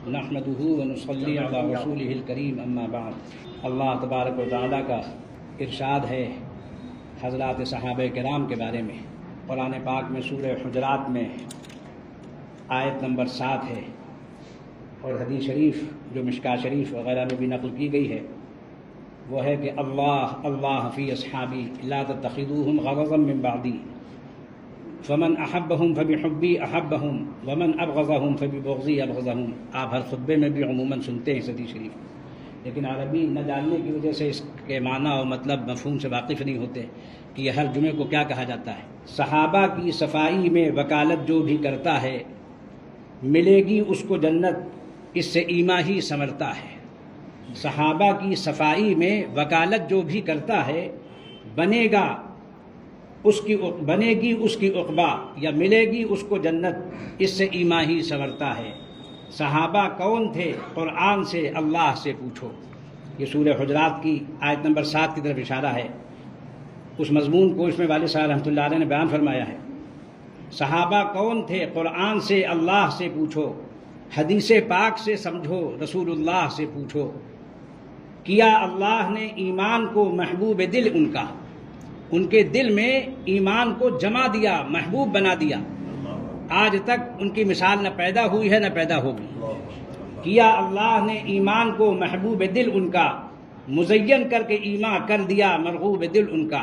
نحمده ونصلي على رسوله الكريم اما بعد۔ اللہ تبارک و تعالیٰ کا ارشاد ہے حضرات صحابہ کرام کے بارے میں قرآن پاک میں سورہ حجرات میں آیت نمبر 7 ہے، اور حدیث شریف جو مشکاۃ شریف وغیرہ میں بھی نقل کی گئی ہے وہ ہے کہ اللہ فی اصحابی لا تتخذوہم غرضا من بعدی فمن احبہم فبحبی احبہم ومن ابغضہم فببغضی ابغضہم۔ آپ ہر خطبے میں بھی عموماً سنتے ہیں اس حدیث شریف، لیکن عربی نہ جاننے کی وجہ سے اس کے معنی اور مطلب مفہوم سے واقف نہیں ہوتے کہ یہ ہر جمعے کو کیا کہا جاتا ہے۔ صحابہ کی صفائی میں وکالت جو بھی کرتا ہے ملے گی اس کو جنت، اس سے ایمان ہی سنورتا ہے۔ صحابہ کی صفائی میں وکالت جو بھی کرتا ہے بنے گی اس کی عقبہ یا ملے گی اس کو جنت، اس سے ایمان ہی سنورتا ہے۔ صحابہ کون تھے؟ قرآن سے اللہ سے پوچھو۔ یہ سورہ حجرات کی آیت نمبر 7 کی طرف اشارہ ہے۔ اس مضمون کو اس میں والد صاحب رحمۃ اللہ علیہ نے بیان فرمایا ہے۔ صحابہ کون تھے؟ قرآن سے اللہ سے پوچھو، حدیث پاک سے سمجھو، رسول اللہ سے پوچھو۔ کیا اللہ نے ایمان کو محبوب دل ان کے دل میں ایمان کو جما دیا، محبوب بنا دیا۔ آج تک ان کی مثال نہ پیدا ہوئی ہے نہ پیدا ہوگی۔ کیا اللہ نے ایمان کو محبوب دل ان کا مزین کر کے ایمان کر دیا مرغوب دل ان کا،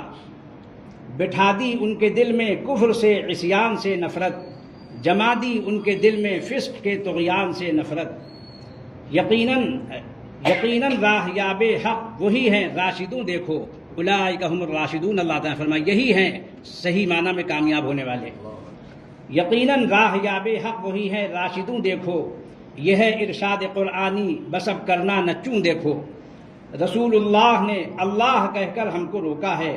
بٹھا دی ان کے دل میں کفر سے عصیان سے نفرت، جما دی ان کے دل میں فسق کے طغیان سے نفرت۔ یقیناً راہ یاب حق وہی ہیں راشدوں، دیکھو اولئک ھم الراشدون۔ اللہ تعالیٰ فرمائے یہی ہیں صحیح معنی میں کامیاب ہونے والے۔ یقیناً راہ یاب حق وہی ہیں راشدوں، دیکھو یہ ہے ارشاد قرآنی بسب کرنا نچوں، دیکھو رسول اللہ نے اللہ کہہ کر ہم کو روکا ہے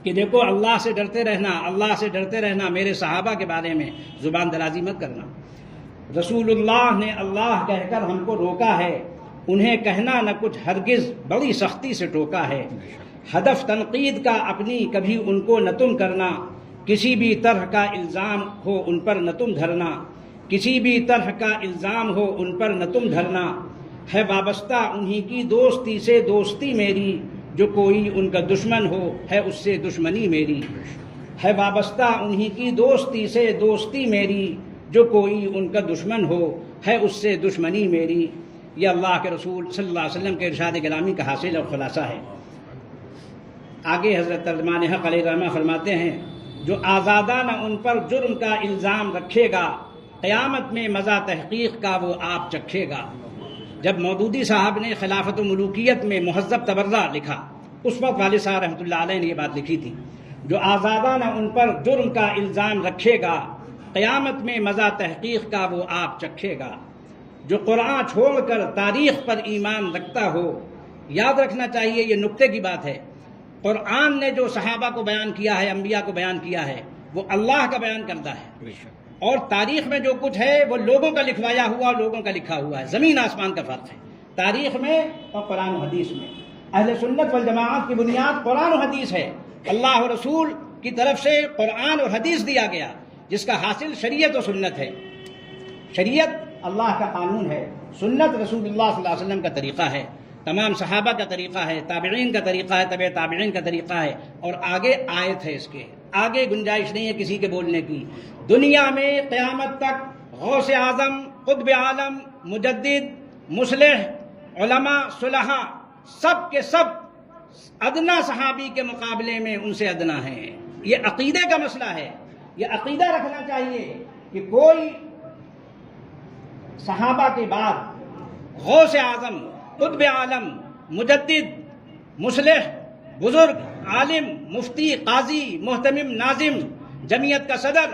کہ دیکھو اللہ سے ڈرتے رہنا، اللہ سے ڈرتے رہنا، میرے صحابہ کے بارے میں زبان درازی مت کرنا۔ رسول اللہ نے اللہ کہہ کر ہم کو روکا ہے، انہیں کہنا نہ کچھ ہرگز بڑی سختی سے ٹوکا ہے۔ ہدف تنقید کا اپنی کبھی ان کو نہ تم کرنا، کسی بھی طرح کا الزام ہو ان پر نہ تم دھرنا، کسی بھی طرح کا الزام ہو ان پر نہ تم دھرنا۔ ہے وابستہ انہی کی دوستی سے دوستی میری، جو کوئی ان کا دشمن ہو ہے اس سے دشمنی میری۔ ہے وابستہ انہی کی دوستی سے دوستی میری، جو کوئی ان کا دشمن ہو ہے اس سے دشمنی میری۔ یہ اللہ کے رسول صلی اللہ علیہ وسلم کے ارشاد گرامی کا حاصل اور خلاصہ ہے۔ آگے حضرت ترجمان حق علیہ الرحمہ فرماتے ہیں جو آزادانہ ان پر جرم کا الزام رکھے گا، قیامت میں مزہ تحقیق کا وہ آپ چکھے گا۔ جب مودودی صاحب نے خلافت و ملوکیت میں مہذب تبرہ لکھا، اس وقت والد صاحب رحمۃ اللہ علیہ نے یہ بات لکھی تھی، جو آزادانہ ان پر جرم کا الزام رکھے گا، قیامت میں مزہ تحقیق کا وہ آپ چکھے گا۔ جو قرآن چھوڑ کر تاریخ پر ایمان رکھتا ہو، یاد رکھنا چاہیے یہ نکتے کی بات ہے، قرآن نے جو صحابہ کو بیان کیا ہے، انبیاء کو بیان کیا ہے، وہ اللہ کا بیان کرتا ہے، اور تاریخ میں جو کچھ ہے وہ لوگوں کا لکھوایا ہوا، لوگوں کا لکھا ہوا ہے۔ زمین آسمان کا فرق ہے تاریخ میں اور قرآن و حدیث میں۔ اہل سنت والجماعت کی بنیاد قرآن و حدیث ہے۔ اللہ و رسول کی طرف سے قرآن اور حدیث دیا گیا، جس کا حاصل شریعت و سنت ہے۔ شریعت اللہ کا قانون ہے، سنت رسول اللہ صلی اللہ علیہ وسلم کا طریقہ ہے، تمام صحابہ کا طریقہ ہے، تابعین کا طریقہ ہے، تبع تابعین کا طریقہ ہے، اور آگے آیت ہے، اس کے آگے گنجائش نہیں ہے کسی کے بولنے کی۔ دنیا میں قیامت تک غوث اعظم، قطب عالم، مجدد، مصلح، علماء، صلحاء سب کے سب ادنا صحابی کے مقابلے میں ان سے ادنا ہیں۔ یہ عقیدے کا مسئلہ ہے، یہ عقیدہ رکھنا چاہیے کہ کوئی صحابہ کے بعد غوث اعظم، قطب عالم، مجدد، مصلح، بزرگ، عالم، مفتی، قاضی، محتمم، ناظم، جمعیت کا صدر،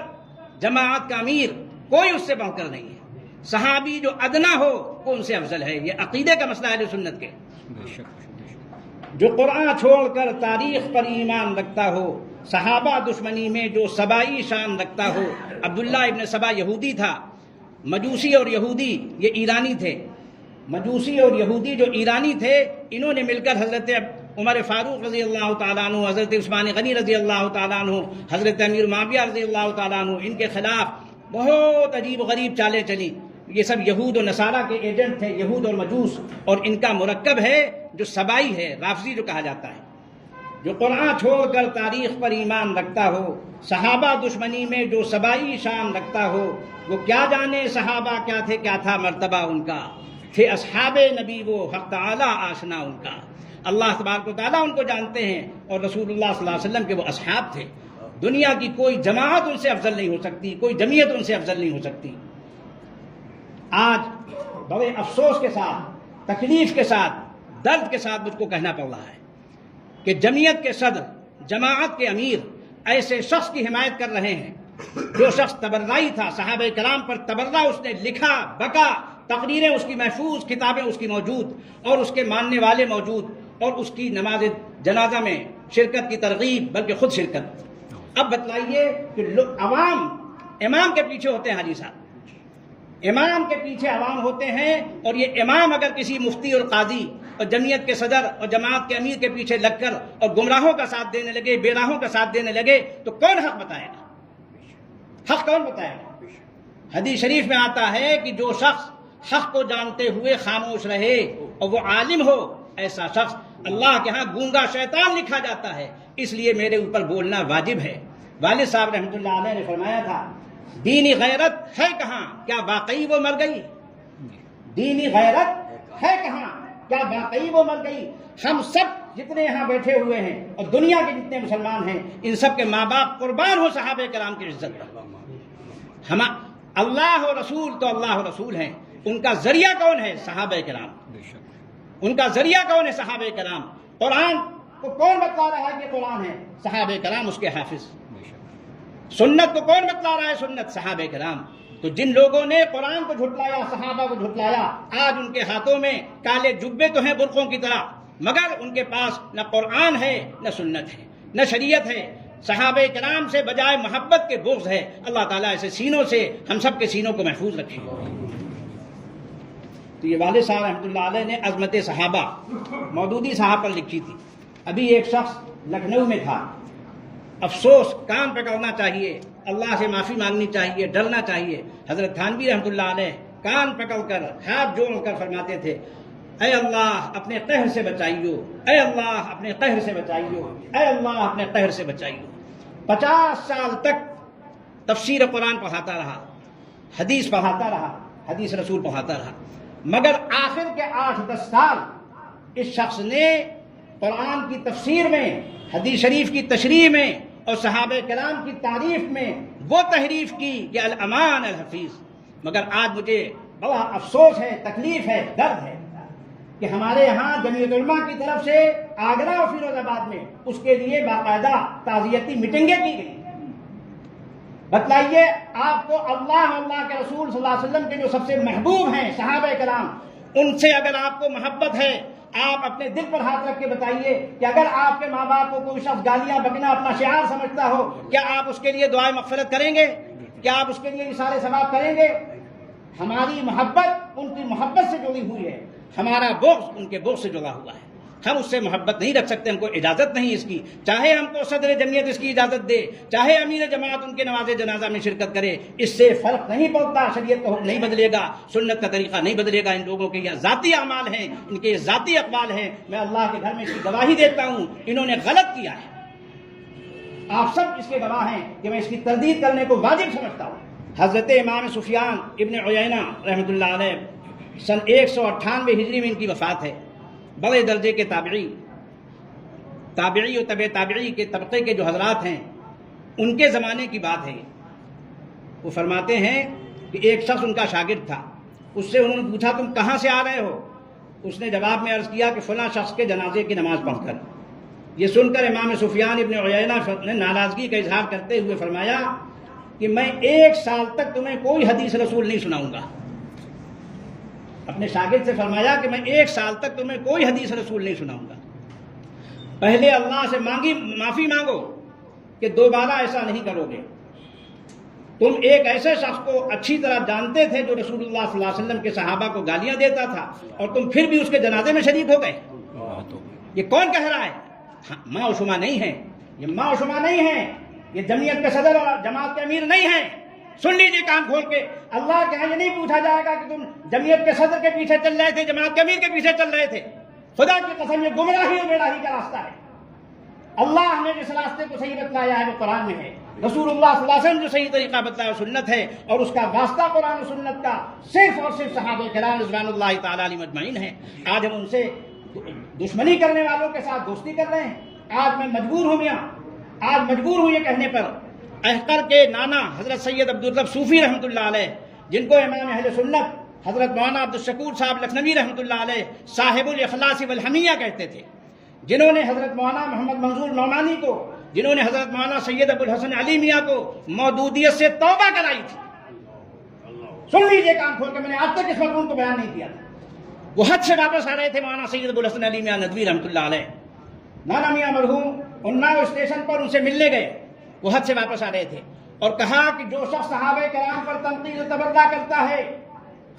جماعت کا امیر، کوئی اس سے بڑھ کر نہیں ہے۔ صحابی جو ادنا ہو وہ ان سے افضل ہے۔ یہ عقیدے کا مسئلہ ہے اہل سنت کے۔ جو قرآن چھوڑ کر تاریخ پر ایمان رکھتا ہو، صحابہ دشمنی میں جو سبائی شان رکھتا ہو۔ عبداللہ ابن سبا یہودی تھا، مجوسی اور یہودی یہ ایرانی تھے۔ مجوسی اور یہودی جو ایرانی تھے، انہوں نے مل کر حضرت عمر فاروق رضی اللہ تعالیٰ عنہ، حضرت عثمان غنی رضی اللہ تعالیٰ عنہ، حضرت امیر معاویہ رضی اللہ تعالیٰ عنہ، ان کے خلاف بہت عجیب و غریب چالیں چلی۔ یہ سب یہود و نصارہ کے ایجنٹ تھے، یہود اور مجوس، اور ان کا مرکب ہے جو سبائی ہے، رافضی جو کہا جاتا ہے، جو قرآن چھوڑ کر تاریخ پر ایمان رکھتا ہو، صحابہ دشمنی میں جو سبائی شان رکھتا ہو، وہ کیا جانے صحابہ کیا تھے، کیا تھا مرتبہ ان کا، تھے اصحاب نبی وہ حق تعالی آشنا ان کا۔ اللہ تبارک و تعالیٰ ان کو جانتے ہیں، اور رسول اللہ صلی اللہ علیہ وسلم کے وہ اصحاب تھے۔ دنیا کی کوئی جماعت ان سے افضل نہیں ہو سکتی، کوئی جمعیت ان سے افضل نہیں ہو سکتی۔ آج بڑے افسوس کے ساتھ، تکلیف کے ساتھ، درد کے ساتھ مجھ کو کہنا پڑ رہا ہے کہ جمعیت کے صدر، جماعت کے امیر ایسے شخص کی حمایت کر رہے ہیں جو شخص تبرعی تھا، صحابہ کرام پر تبرع اس نے لکھا، بکا، تقریریں اس کی محفوظ، کتابیں اس کی موجود، اور اس کے ماننے والے موجود، اور اس کی نماز جنازہ میں شرکت کی ترغیب، بلکہ خود شرکت۔ اب بتلائیے کہ عوام امام کے پیچھے ہوتے ہیں، حاجی صاحب امام کے پیچھے عوام ہوتے ہیں، اور یہ امام اگر کسی مفتی اور قاضی اور جمعیت کے صدر اور جماعت کے امیر کے پیچھے لگ کر اور گمراہوں کا ساتھ دینے لگے، بے راہوں کا ساتھ دینے لگے، تو کون حق بتائے گا؟ حق کون بتائے گا؟ حدیث شریف میں آتا ہے کہ جو شخص حق کو جانتے ہوئے خاموش رہے اور وہ عالم ہو، ایسا شخص اللہ کے ہاں گونگا شیطان لکھا جاتا ہے۔ اس لیے میرے اوپر بولنا واجب ہے۔ والد صاحب رحمۃ اللہ علیہ نے فرمایا تھا، دینی غیرت ہے کہاں، کیا واقعی وہ مر گئی؟ دینی غیرت ہے کہاں، کیا واقعی وہ مر گئی؟ ہم سب جتنے یہاں بیٹھے ہوئے ہیں اور دنیا کے جتنے مسلمان ہیں، ان سب کے ماں باپ قربان ہو صحابہ کرام کی عزت پر۔ ہم اللہ و رسول تو اللہ و رسول ہیں، ان کا ذریعہ کون ہے؟ صحابہ کرام۔ ان کا ذریعہ کون ہے؟ صحابہ کرام۔ قرآن کو کون بتلا رہا ہے کہ قرآن ہے؟ صحابہ کرام اس کے حافظ۔ سنت کو کون بتلا رہا ہے؟ سنت، صحابہ کرام۔ تو جن لوگوں نے قرآن کو جھٹلایا، صحابہ کو جھٹلایا، آج ان کے ہاتھوں میں کالے جبے تو ہیں برقعوں کی طرح، مگر ان کے پاس نہ قرآن ہے، نہ سنت ہے، نہ شریعت ہے۔ صحابہ کرام سے بجائے محبت کے بغض ہے۔ اللہ تعالیٰ ایسے سینوں سے ہم سب کے سینوں کو محفوظ رکھے۔ تو یہ والد صاحب رحمۃ اللہ علیہ نے عظمت صحابہ مودودی صاحب پر لکھی تھی۔ ابھی ایک شخص لکھنؤ میں تھا، افسوس، کان پکڑنا چاہیے، اللہ سے معافی مانگنی چاہیے، ڈرنا چاہیے۔ حضرت تھانوی رحمۃ اللہ علیہ کان پکڑ کر، ہاتھ جوڑ کر فرماتے تھے، اے اللہ اپنے قہر سے بچائیو، اے اللہ اپنے قہر سے بچائیو، اے اللہ اپنے قہر سے بچائیو۔ 50 سال تک تفسیر قرآن پڑھاتا رہا، حدیث پڑھاتا رہا، حدیث رسول پڑھاتا رہا، مگر آخر کے 8-10 سال اس شخص نے قرآن کی تفسیر میں، حدیث شریف کی تشریح میں اور صحابہ کرام کی تعریف میں وہ تحریف کی کہ الامان الحفیظ۔ مگر آج مجھے بڑا افسوس ہے، تکلیف ہے، درد ہے کہ ہمارے یہاں جمعیت علماء کی طرف سے آگرہ اور فیروز آباد میں اس کے لیے باقاعدہ تعزیتی میٹنگیں کی گئی۔ بتلائیے آپ کو اللہ کے رسول صلی اللہ علیہ وسلم کے جو سب سے محبوب ہیں صحابہ کرام، ان سے اگر آپ کو محبت ہے، آپ اپنے دل پر ہاتھ رکھ کے بتائیے کہ اگر آپ کے ماں باپ کو کوئی شخص گالیاں بکنا اپنا شعار سمجھتا ہو، کیا آپ اس کے لیے دعائے مغفرت کریں گے؟ کیا آپ اس کے لیے اثار ثواب کریں گے؟ ہماری محبت ان کی محبت سے جڑی ہوئی ہے، ہمارا بغض ان کے بغض سے جڑا ہوا ہے۔ ہم اس سے محبت نہیں رکھ سکتے، ہم کو اجازت نہیں اس کی، چاہے ہم کو صدر جمعیت اس کی اجازت دے، چاہے امیر جماعت ان کے نماز جنازہ میں شرکت کرے، اس سے فرق نہیں پڑتا۔ شریعت کا حکم نہیں بدلے گا، سنت کا طریقہ نہیں بدلے گا۔ ان لوگوں کے یہ ذاتی اعمال ہیں، ان کے یہ ذاتی اقوال ہیں۔ میں اللہ کے گھر میں اس کی گواہی دیتا ہوں، انہوں نے غلط کیا ہے، آپ سب اس کے گواہ ہیں کہ میں اس کی تردید کرنے کو واجب سمجھتا ہوں۔ حضرت امام سفیان ابن عیینہ رحمۃ اللہ علیہ سن 198 ہجری میں ان کی وفات ہے۔ بڑے درجے کے تابعی اور تبع تابعی کے طبقے کے جو حضرات ہیں، ان کے زمانے کی بات ہے۔ وہ فرماتے ہیں کہ ایک شخص ان کا شاگرد تھا، اس سے انہوں نے پوچھا تم کہاں سے آ رہے ہو؟ اس نے جواب میں عرض کیا کہ فلاں شخص کے جنازے کی نماز پڑھ کر۔ یہ سن کر امام سفیان ابن عیینہ نے ناراضگی کا اظہار کرتے ہوئے فرمایا کہ میں 1 سال تک تمہیں کوئی حدیث رسول نہیں سناؤں گا۔ اپنے شاگرد سے فرمایا کہ میں 1 سال تک تمہیں کوئی حدیث رسول نہیں سناؤں گا، پہلے اللہ سے معافی مانگو کہ دوبارہ ایسا نہیں کرو گے۔ تم ایک ایسے شخص کو اچھی طرح جانتے تھے جو رسول اللہ صلی اللہ علیہ وسلم کے صحابہ کو گالیاں دیتا تھا، اور تم پھر بھی اس کے جنازے میں شریک ہو گئے۔ یہ کون کہہ رہا ہے؟ ماں و شما نہیں ہیں، یہ ماں و شما نہیں ہیں، یہ جمعیت کے صدر اور جماعت کے امیر نہیں ہیں، سن لیجیے کان کھول کے، اللہ کے ہاں یہ نہیں پوچھا جائے گا کہ تم جمعیت کے صدر کے پیچھے چل رہے تھے، جماعت کے امیر کے پیچھے چل رہے تھے۔ خدا کی قسم یہ گمراہی اور بیراہی کا راستہ ہے۔ اللہ نے جس راستے کو صحیح بتلایا ہے وہ قرآن میں ہے، رسول اللہ صلی اللہ علیہ وسلم جو صحیح طریقہ بتلایا وہ سنت ہے، اور اس کا واسطہ قرآن و سنت کا صرف اور صرف صحابہ کرام رضوان اللہ تعالی علیہم اجمعین ہے۔ آج ہم ان سے دشمنی کرنے والوں کے ساتھ دوستی کر رہے ہیں۔ آج میں مجبور ہوں میاں، آج مجبور ہوں یہ کہنے پر، احقر کے نانا حضرت سید عبدالرب صوفی رحمۃ اللہ علیہ، جن کو امام اہل سنت حضرت مولانا عبدالشکور صاحب لکھنوی رحمۃ اللہ علیہ صاحب الاخلاص والحمیہ کہتے تھے، جنہوں نے حضرت مولانا محمد منظور نعمانی کو، جنہوں نے حضرت مولانا سید ابو الحسن علی میاں کو مودودیت سے توبہ کرائی تھی۔ سن لیجیے کان کھول کے، میں نے آج تک اس مضمون کو بیان نہیں کیا تھا۔ وہ حج سے واپس آ رہے تھے مولانا سید ابو الحسن علی میاں ندوی رحمۃ اللہ علیہ، نانا میاں مرحوم اناؤ اسٹیشن پر ان سے ملنے گئے، وہ حج سے واپس آ رہے تھے، اور کہا کہ جو شخص صحابہ کرام پر تنقید و تبرہ کرتا ہے،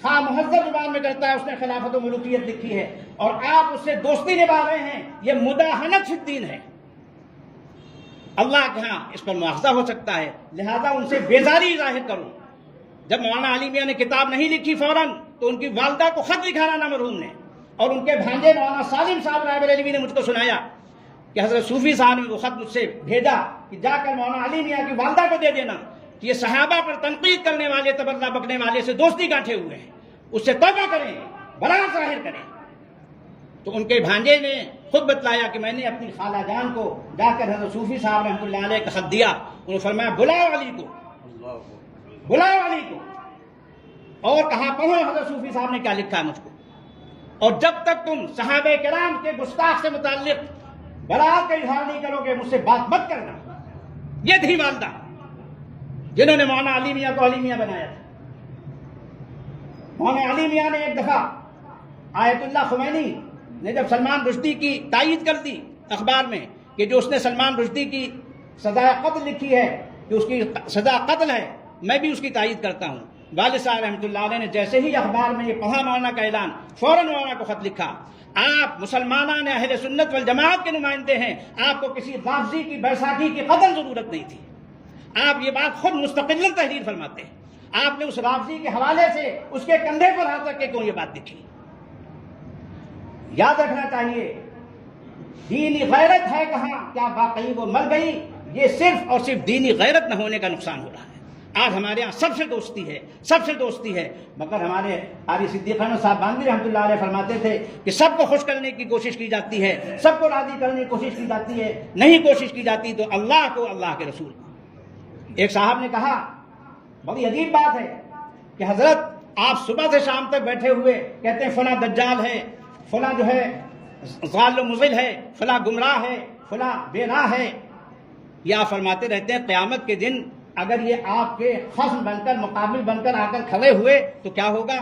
خواہ مہذب زبان میں کرتا ہے، اس نے خلافت و ملوکیت لکھی ہے، اور آپ اس سے دوستی نبھا رہے ہیں، یہ مداہنت فی الدین ہے۔ اللہ کے ہاں اس پر مواخذہ ہو سکتا ہے، لہذا ان سے بیزاری ظاہر کرو۔ جب مولانا علی میاں نے کتاب نہیں لکھی فوراً، تو ان کی والدہ کو خط لکھا نانا مرحوم نے، اور ان کے بھانجے مولانا سالم صاحب رائے بریلوی نے مجھ کو سنایا کہ حضرت صوفی صاحب نے وہ خط مجھ سے بھیجا کہ جا کر مولانا علی میاں کی والدہ کو دے دینا کہ یہ صحابہ پر تنقید کرنے والے، تبرہ بکنے والے سے دوستی گانٹھے ہوئے ہیں، اس سے توبہ کریں، براءت ظاہر کریں۔ تو ان کے بھانجے نے خود بتلایا کہ میں نے اپنی خالہ جان کو جا کر حضرت صوفی صاحب رحمۃ اللہ علیہ کا خط دیا، انہوں نے فرمایا بلاؤ علی کو، بلاؤ علی کو، اور کہا پڑھو حضرت صوفی صاحب نے کیا لکھا ہے مجھ کو، اور جب تک تم صحابہ کرام کے گستاخ سے متعلق براءت کا اظہار نہیں کرو گے، مجھ سے بات مت کرنا۔ یہ تھی والدہ جنہوں نے مولانا علی میاں کو علی میاں بنایا تھا۔ مولانا علی میاں نے ایک دفعہ آیت اللہ خمینی نے جب سلمان رشدی کی تائید کر دی اخبار میں کہ جو اس نے سلمان رشدی کی سزا قتل لکھی ہے کہ اس کی سزا قتل ہے، میں بھی اس کی تائید کرتا ہوں، والد صاحب رحمۃ اللہ علیہ نے جیسے ہی اخبار میں یہ پڑھا مولانا کا اعلان، فوراً مولانا کو خط لکھا، آپ مسلمانان اہل سنت والجماعت کے نمائندے ہیں، آپ کو کسی رافضی کی بیساکھی کی قدر ضرورت نہیں تھی۔ آپ یہ بات خود مستقلاً تحریر فرماتے ہیں، آپ نے اس رافضی کے حوالے سے اس کے کندھے پر ہاتھ رکھ کے کیوں یہ بات لکھی؟ یاد رکھنا چاہیے دینی غیرت ہے کہاں، کیا واقعی وہ مر گئی؟ یہ صرف اور صرف دینی غیرت نہ ہونے کا نقصان ہو رہا ہے۔ آج ہمارے ہاں سب سے دوستی ہے، سب سے دوستی ہے، مگر ہمارے قاری صدیق احمد صاحب باندھی رحمۃ اللہ علیہ فرماتے تھے کہ سب کو خوش کرنے کی کوشش کی جاتی ہے، سب کو راضی کرنے کی کوشش کی جاتی ہے، نہیں کوشش کی جاتی تو اللہ کو، اللہ کے رسول کو۔ ایک صاحب نے کہا بڑی عجیب بات ہے کہ حضرت آپ صبح سے شام تک بیٹھے ہوئے کہتے ہیں فلاں دجال ہے، فلاں جو ہے ضال و مضل ہے، فلاں گمراہ ہے، فلاں بے راہ ہے۔ یہ آپ فرماتے رہتے ہیں قیامت کے دن اگر یہ آپ کے خصم بن کر، مقابل بن کر آ کر کھڑے ہوئے تو کیا ہوگا؟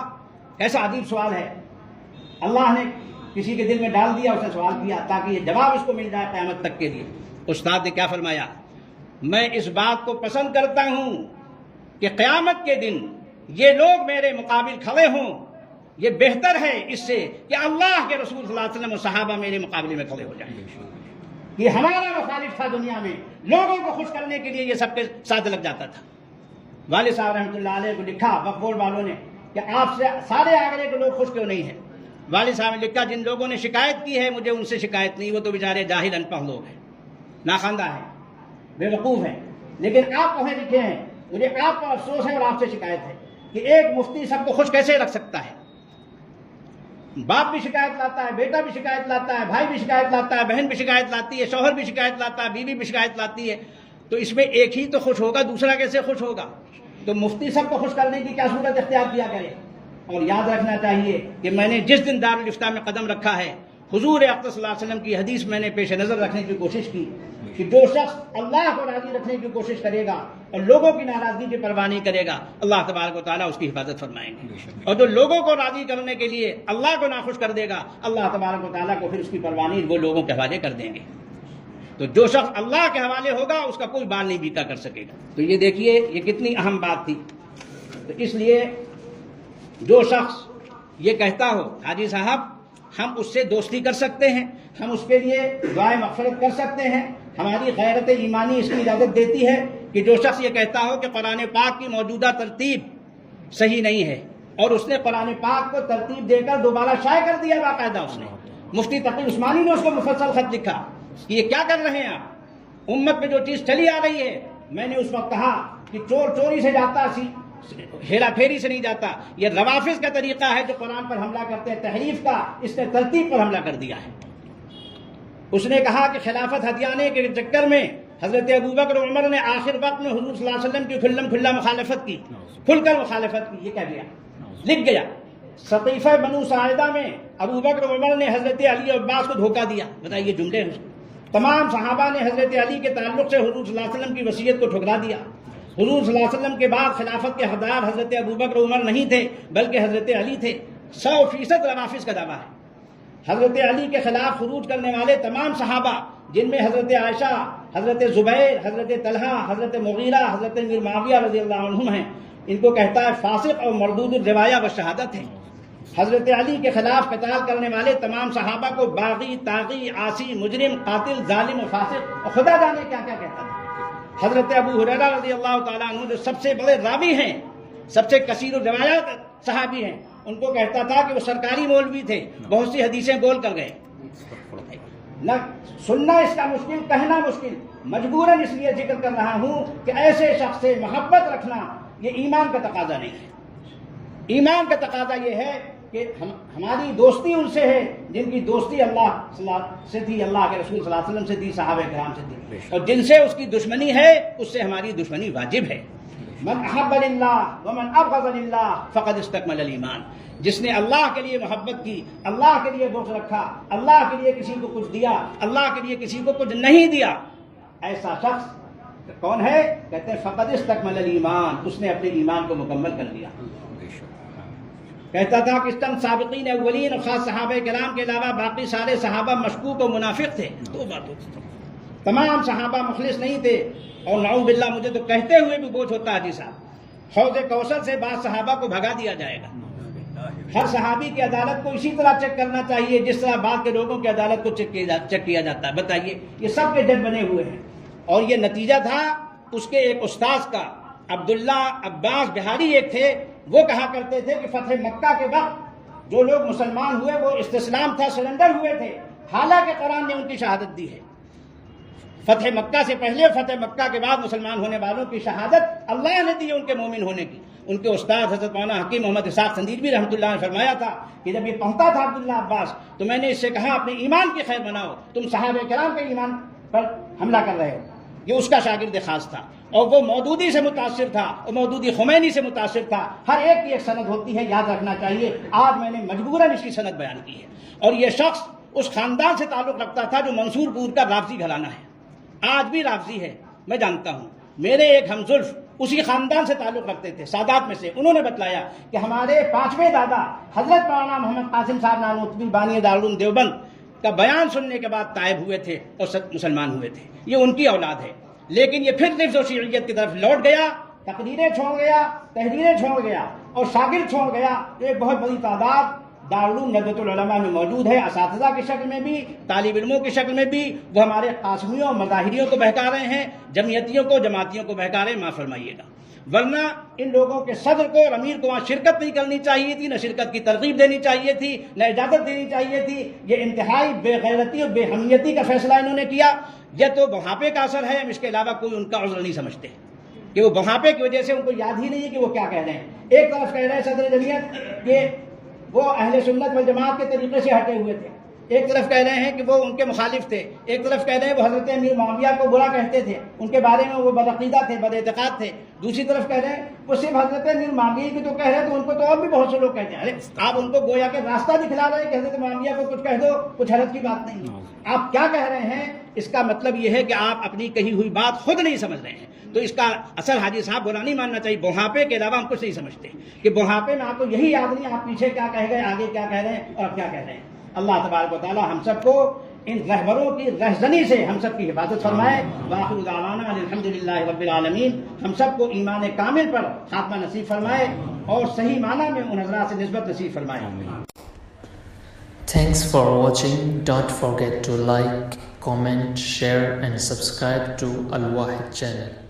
ایسا عجیب سوال ہے، اللہ نے کسی کے دل میں ڈال دیا، اس نے سوال کیا تاکہ یہ جواب اس کو مل جائے قیامت تک کے لیے۔ استاد نے کیا فرمایا؟ میں اس بات کو پسند کرتا ہوں کہ قیامت کے دن یہ لوگ میرے مقابل کھڑے ہوں، یہ بہتر ہے اس سے کہ اللہ کے رسول صلی اللہ علیہ وسلم و صحابہ میرے مقابلے میں کھڑے ہو جائیں۔ یہ ہمارا مخالف تھا، دنیا میں لوگوں کو خوش کرنے کے لیے یہ سب کے ساتھ لگ جاتا تھا۔ والد صاحب رحمۃ اللہ علیہ کو لکھا وقف بورڈ والوں نے کہ آپ سے سارے آگرے کے لوگ خوش کیوں نہیں ہیں؟ والد صاحب نے لکھا جن لوگوں نے شکایت کی ہے مجھے ان سے شکایت نہیں، وہ تو بیچارے جاہل ان پڑھ لوگ ہیں، ناخواندہ ہیں، بے وقوف ہیں، لیکن آپ پڑھے لکھے ہیں، مجھے آپ پر افسوس ہے اور آپ سے شکایت ہے کہ ایک مفتی سب کو خوش کیسے رکھ سکتا ہے؟ باپ بھی شکایت لاتا ہے، بیٹا بھی شکایت لاتا ہے، بھائی بھی شکایت لاتا ہے، بہن بھی شکایت لاتی ہے، شوہر بھی شکایت لاتا ہے، بیوی بھی شکایت لاتی ہے، تو اس میں ایک ہی تو خوش ہوگا، دوسرا کیسے خوش ہوگا؟ تو مفتی سب کو خوش کرنے کی کیا صورت اختیار کیا کرے؟ اور یاد رکھنا چاہیے کہ میں نے جس دن دارالافتاء میں قدم رکھا ہے، حضور اقدس صلی اللہ علیہ وسلم کی حدیث میں نے پیش نظر رکھنے کی کوشش کی کہ جو شخص اللہ کو راضی رکھنے کی کوشش کرے گا اور لوگوں کی ناراضگی کی پرواہ نہیں کرے گا، اللہ تبارک و تعالیٰ اس کی حفاظت فرمائیں گے، اور جو لوگوں کو راضی کرنے کے لیے اللہ کو ناخوش کر دے گا، اللہ تبارک و تعالیٰ کو پھر اس کی پرواہ نہیں، وہ لوگوں کے حوالے کر دیں گے۔ تو جو شخص اللہ کے حوالے ہوگا اس کا کوئی بال نہیں بیتا کر سکے گا۔ تو یہ دیکھیے یہ کتنی اہم بات تھی۔ تو اس لیے جو شخص یہ کہتا ہو حاجی صاحب ہم اس سے دوستی کر سکتے ہیں، ہم اس کے لیے دعائیں مغفرت کر سکتے ہیں، ہماری غیرت ایمانی اس کی اجازت دیتی ہے، کہ جو شخص یہ کہتا ہو کہ قرآن پاک کی موجودہ ترتیب صحیح نہیں ہے، اور اس نے قرآن پاک کو ترتیب دے کر دوبارہ شائع کر دیا باقاعدہ، اس نے مفتی تقی عثمانی نے اس کو مفصل خط لکھا کہ یہ کیا کر رہے ہیں آپ، امت میں جو چیز چلی آ رہی ہے. میں نے اس وقت کہا کہ چور چوری سے جاتا، ہیرا پھیری سے نہیں جاتا، یہ روافظ کا طریقہ ہے جو قرآن پر حملہ کرتے ہیں تحریف کا، اس نے ترتیب پر حملہ کر دیا ہے. اس نے کہا کہ خلافت ہتھیانے کے چکر میں حضرت ابوبکر اور عمر نے آخر وقت میں حضور صلی اللہ علیہ وسلم کی کھلا مخالفت کی، کھل کر مخالفت کی. یہ کہہ گیا، لکھ گیا. سقیفہ بنو ساعدہ میں ابوبکر اور عمر نے حضرت علی اور عباس کو دھوکہ دیا. بتائیے جملے ہیں. تمام صحابہ نے حضرت علی کے تعلق سے حضور صلی اللہ علیہ وسلم کی وصیت کو ٹھکرا دیا. حضور صلی اللہ علیہ وسلم کے بعد خلافت کے حقدار حضرت ابوبکر اور عمر نہیں تھے بلکہ حضرت علی تھے. 100% روافظ کا دعویٰ ہے. حضرت علی کے خلاف خروج کرنے والے تمام صحابہ، جن میں حضرت عائشہ، حضرت زبیر، حضرت طلحہ، حضرت مغیرہ، حضرت امیر معاویہ رضی اللہ عنہم ہیں، ان کو کہتا ہے فاسق اور مردود الروایہ و شہادت ہے. حضرت علی کے خلاف قتال کرنے والے تمام صحابہ کو باغی، طاغی، عاصی، مجرم، قاتل، ظالم و فاسق اور خدا جانے کیا کیا کہتا تھا. حضرت ابو ہریرہ رضی اللہ تعالیٰ عنہ جو سب سے بڑے راوی ہیں، سب سے کثیر الروایات صحابی ہیں، ان کو کہتا تھا کہ وہ سرکاری مولوی تھے، بہت سی حدیثیں بول کر گئے. نہ سننا اس کا مشکل، کہنا مشکل، مجبوراً اس لیے ذکر کر رہا ہوں کہ ایسے شخص سے محبت رکھنا یہ ایمان کا تقاضا نہیں ہے. ایمان کا تقاضا یہ ہے کہ ہماری دوستی ان سے ہے جن کی دوستی اللہ سے تھی، اللہ کے رسول صلی اللہ علیہ وسلم سے تھی، صحابہ کرام سے تھی، اور جن سے اس کی دشمنی ہے اس سے ہماری دشمنی واجب ہے. من احب للہ ومن ابغض للہ فقد استکمل الایمان. جس نے اللہ کے لیے محبت کی، اللہ کے لیے بغض رکھا، اللہ کے لیے کسی کو کچھ دیا، اللہ کے لیے کسی کو کچھ نہیں دیا، ایسا شخص کون ہے؟ کہتے ہیں فقد استکمل الایمان، اس نے اپنے ایمان کو مکمل کر لیا. کہتا تھا کہ چند سابقین اولین اور خاص صحابہ کرام کے علاوہ باقی سارے صحابہ مشکوک و منافق تھے. دو باتوں تمام صحابہ مخلص نہیں تھے. اور نعوذ باللہ مجھے تو کہتے ہوئے بھی بوجھ ہوتا ہے حاجی صاحب، حوض کوثر سے بعض صحابہ کو بھگا دیا جائے گا. ہر صحابی کی عدالت کو اسی طرح چیک کرنا چاہیے جس طرح بعض کے لوگوں کی عدالت کو چیک کیا جاتا ہے. بتائیے، یہ سب کے جج بنے ہوئے ہیں. اور یہ نتیجہ تھا اس کے ایک استاذ کا، عبداللہ عباس بہاری ایک تھے، وہ کہا کرتے تھے کہ فتح مکہ کے وقت جو لوگ مسلمان ہوئے وہ استسلام تھا، سرنڈر ہوئے تھے، حالانکہ قرآن نے ان کی شہادت دی ہے. فتح مکہ سے پہلے اور فتح مکہ کے بعد مسلمان ہونے والوں کی شہادت اللہ نے دی ان کے مومن ہونے کی. ان کے استاد حضرت مولانا حکیم محمد اسحاق سندیلوی رحمۃ اللہ نے فرمایا تھا کہ جب یہ پہنچا تھا عبداللہ عباس تو میں نے اس سے کہا اپنے ایمان کی خیر بناؤ، تم صحابہ کرام کے ایمان پر حملہ کر رہے ہو. یہ اس کا شاگرد خاص تھا، اور وہ مودودی سے متاثر تھا اور مودودی خمینی سے متاثر تھا. ہر ایک کی ایک سند ہوتی ہے، یاد رکھنا چاہیے. آج میں نے مجبوراً اس کی سند بیان کی ہے. اور یہ شخص اس خاندان سے تعلق رکھتا تھا جو منصور پور کا رافضی گھرانہ ہے، آج بھی رافضی ہے، میں جانتا ہوں. میرے ایک ہمزلف اسی خاندان سے تعلق رکھتے تھے، سادات میں سے. انہوں نے بتلایا کہ ہمارے 5ویں دادا حضرت مولانا محمد قاسم صاحب نانوتوی بانی دارالعلوم دیوبند کا بیان سننے کے بعد طائب ہوئے تھے اور مسلمان ہوئے تھے. یہ ان کی اولاد ہے. لیکن یہ پھر رفض و شیعیت کی طرف لوٹ گیا، تقریریں چھوڑ گیا، تحریریں چھوڑ گیا اور شاگرد چھوڑ گیا. ایک بہت بڑی تعداد دارالعلوم ندوۃ العلماء میں موجود ہے، اساتذہ کی شکل میں بھی، طالب علموں کی شکل میں بھی. وہ ہمارے قاسمیوں اور مظاہریوں کو بہکا رہے ہیں، جمعیتیوں کو، جماعتیوں کو بہکا رہے ہیں. معاف فرمائیے گا. ورنہ ان لوگوں کے صدر کو اور امیر کو وہاں شرکت نہیں کرنی چاہیے تھی، نہ شرکت کی ترغیب دینی چاہیے تھی، نہ اجازت دینی چاہیے تھی. یہ انتہائی بے غیرتی اور بے حمیتی کا فیصلہ انہوں نے کیا. یہ تو بڑھاپے کا اثر ہے، ہم اس کے علاوہ کوئی ان کا عذر نہیں سمجھتے کہ وہ بڑھاپے کی وجہ سے ان کو یاد ہی نہیں ہے کہ وہ کیا کہہ رہے ہیں. ایک طرف کہہ رہے ہیں صدر جمعیت کہ وہ اہل سنت والجماعت کے طریقے سے ہٹے ہوئے تھے، ایک طرف کہہ رہے ہیں کہ وہ ان کے مخالف تھے، ایک طرف کہہ رہے ہیں وہ حضرت امیر معاویہ کو برا کہتے تھے، ان کے بارے میں وہ بدعقیدہ تھے، بد اعتقاد تھے. دوسری طرف کہہ رہے ہیں وہ صرف حضرت امیر معاویہ کی تو کہہ رہے ہیں تو ان کو تو اور بھی بہت سے لوگ کہتے ہیں. ارے آپ ان کو گویا کہ راستہ دکھلا رہے ہیں کہ حضرت معاویہ کو کچھ کہہ دو، کچھ حرج کی بات نہیں ہے. آپ کیا کہہ رہے ہیں؟ اس کا مطلب یہ ہے کہ آپ اپنی کہی ہوئی بات خود نہیں سمجھ رہے ہیں. تو اس کا اثر حاجی صاحب برا نہیں ماننا چاہیے. بڑھاپے کے علاوہ ہم کچھ نہیں سمجھتے کہ بڑھاپے میں آپ کو یہی یاد نہیں آپ پیچھے کیا کہہ گئے، آگے کیا کہہ رہے ہیں اور کیا کہہ رہے ہیں. اللہ تبارک و تعالی ہم سب کو ان رہبروں کی رہزنی سے ہم سب کی حفاظت فرمائے. وآخر دعوانا الحمدللہ رب العالمین. ہم سب کو ایمان کامل پر خاتمہ نصیب فرمائے اور صحیح معنی میں ان حضرات سے نسبت نصیب فرمائے. Thanks for watching. Don't forget to like, comment, share and subscribe to Al Wahid channel.